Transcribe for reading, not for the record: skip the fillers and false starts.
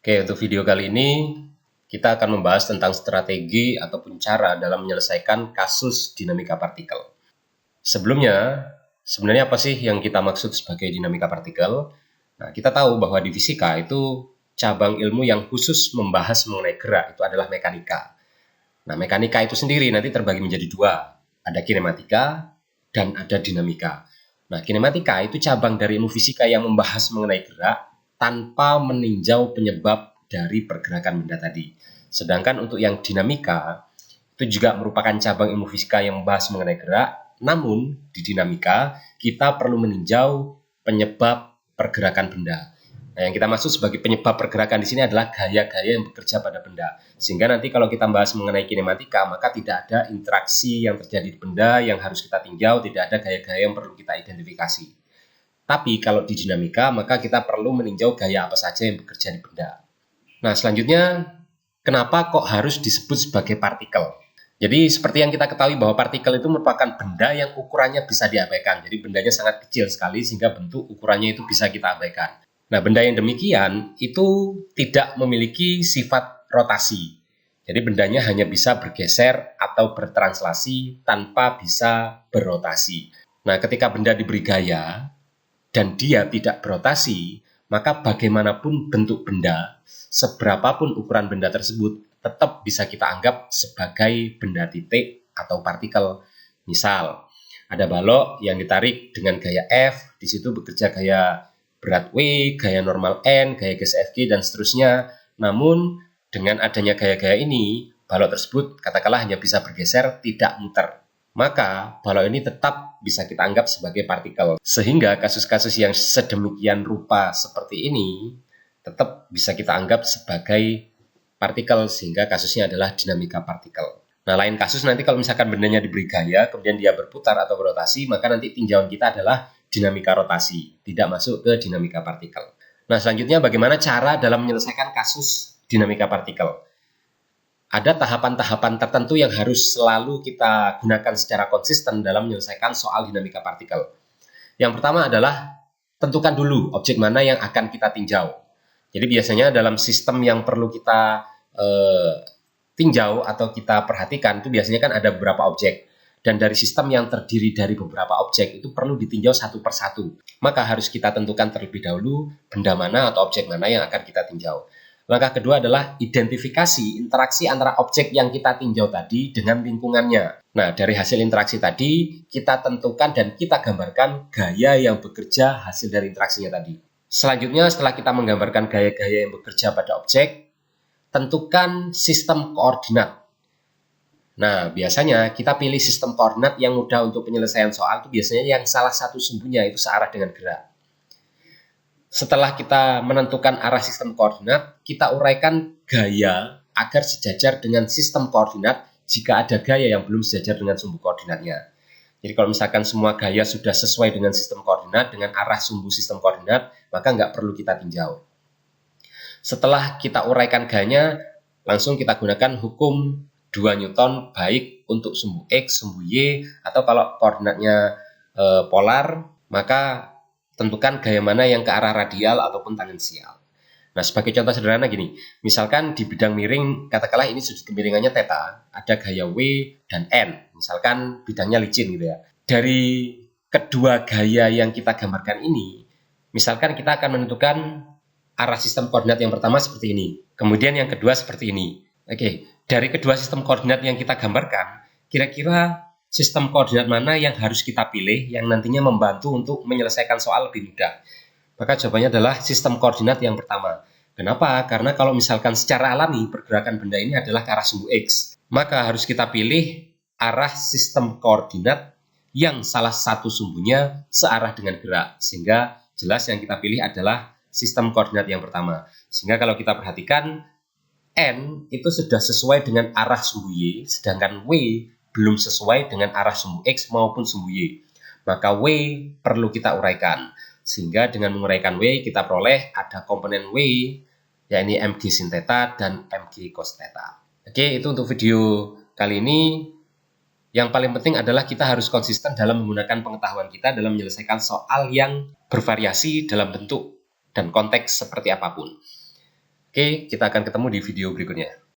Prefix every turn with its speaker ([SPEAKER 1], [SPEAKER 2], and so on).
[SPEAKER 1] Oke, untuk video kali ini kita akan membahas tentang strategi ataupun cara dalam menyelesaikan kasus dinamika partikel. Sebelumnya, sebenarnya apa sih yang kita maksud sebagai dinamika partikel? Nah, kita tahu bahwa di fisika itu cabang ilmu yang khusus membahas mengenai gerak itu adalah mekanika. Nah, mekanika itu sendiri nanti terbagi menjadi dua. Ada kinematika dan ada dinamika. Nah, kinematika itu cabang dari ilmu fisika yang membahas mengenai gerak tanpa meninjau penyebab dari pergerakan benda tadi. Sedangkan untuk yang dinamika, itu juga merupakan cabang ilmu fisika yang membahas mengenai gerak, namun di dinamika kita perlu meninjau penyebab pergerakan benda. Nah, yang kita maksud sebagai penyebab pergerakan di sini adalah gaya-gaya yang bekerja pada benda. Sehingga nanti kalau kita bahas mengenai kinematika, maka tidak ada interaksi yang terjadi di benda yang harus kita tinjau, tidak ada gaya-gaya yang perlu kita identifikasi. Tapi kalau di dinamika, maka kita perlu meninjau gaya apa saja yang bekerja di benda. Nah, selanjutnya, kenapa kok harus disebut sebagai partikel? Jadi seperti yang kita ketahui bahwa partikel itu merupakan benda yang ukurannya bisa diabaikan. Jadi bendanya sangat kecil sekali sehingga bentuk ukurannya itu bisa kita abaikan. Nah, benda yang demikian itu tidak memiliki sifat rotasi. Jadi bendanya hanya bisa bergeser atau bertranslasi tanpa bisa berrotasi. Nah, ketika benda diberi gaya dan dia tidak berotasi, maka bagaimanapun bentuk benda, seberapapun ukuran benda tersebut, tetap bisa kita anggap sebagai benda titik atau partikel. Misal, ada balok yang ditarik dengan gaya F, di situ bekerja gaya berat W, gaya normal N, gaya gas Fg, dan seterusnya. Namun, dengan adanya gaya-gaya ini, balok tersebut katakanlah hanya bisa bergeser, tidak muter. Maka, balok ini tetap bisa kita anggap sebagai partikel. Sehingga kasus-kasus yang sedemikian rupa seperti ini, tetap bisa kita anggap sebagai partikel, sehingga kasusnya adalah dinamika partikel. Nah, lain kasus nanti kalau misalkan bendanya diberi gaya, kemudian dia berputar atau berotasi, maka nanti tinjauan kita adalah dinamika rotasi, tidak masuk ke dinamika partikel. Nah, selanjutnya bagaimana cara dalam menyelesaikan kasus dinamika partikel? Ada tahapan-tahapan tertentu yang harus selalu kita gunakan secara konsisten dalam menyelesaikan soal dinamika partikel. Yang pertama adalah tentukan dulu objek mana yang akan kita tinjau. Jadi biasanya dalam sistem yang perlu kita tinjau atau kita perhatikan itu biasanya kan ada beberapa objek, dan dari sistem yang terdiri dari beberapa objek itu perlu ditinjau satu persatu. Maka harus kita tentukan terlebih dahulu benda mana atau objek mana yang akan kita tinjau. Langkah kedua adalah identifikasi interaksi antara objek yang kita tinjau tadi dengan lingkungannya. Nah, dari hasil interaksi tadi kita tentukan dan kita gambarkan gaya yang bekerja hasil dari interaksinya tadi. Selanjutnya, setelah kita menggambarkan gaya-gaya yang bekerja pada objek, tentukan sistem koordinat. Nah, biasanya kita pilih sistem koordinat yang mudah untuk penyelesaian soal itu biasanya yang salah satu sumbunya itu searah dengan gerak. Setelah kita menentukan arah sistem koordinat, kita uraikan gaya agar sejajar dengan sistem koordinat jika ada gaya yang belum sejajar dengan sumbu koordinatnya. Jadi kalau misalkan semua gaya sudah sesuai dengan sistem koordinat, dengan arah sumbu sistem koordinat, maka nggak perlu kita tinjau. Setelah kita uraikan gayanya, langsung kita gunakan hukum 2 Newton baik untuk sumbu X, sumbu Y, atau kalau koordinatnya polar, maka tentukan gaya mana yang ke arah radial ataupun tangensial. Nah, sebagai contoh sederhana gini, misalkan di bidang miring, katakanlah ini sudut kemiringannya theta, ada gaya W dan N, misalkan bidangnya licin gitu ya. Dari kedua gaya yang kita gambarkan ini, misalkan kita akan menentukan arah sistem koordinat yang pertama seperti ini, kemudian yang kedua seperti ini. Oke, dari kedua sistem koordinat yang kita gambarkan, kira-kira sistem koordinat mana yang harus kita pilih yang nantinya membantu untuk menyelesaikan soal lebih mudah? Maka jawabannya adalah sistem koordinat yang pertama. Kenapa? Karena kalau misalkan secara alami pergerakan benda ini adalah ke arah sumbu X, maka harus kita pilih arah sistem koordinat yang salah satu sumbunya searah dengan gerak, sehingga jelas yang kita pilih adalah sistem koordinat yang pertama. Sehingga kalau kita perhatikan, N itu sudah sesuai dengan arah sumbu Y, sedangkan W belum sesuai dengan arah sumbu X maupun sumbu Y. Maka W perlu kita uraikan. Sehingga dengan menguraikan W, kita peroleh ada komponen W, yakni mg sin theta dan mg cos theta. Oke, itu untuk video kali ini. Yang paling penting adalah kita harus konsisten dalam menggunakan pengetahuan kita dalam menyelesaikan soal yang bervariasi dalam bentuk dan konteks seperti apapun. Oke, kita akan ketemu di video berikutnya.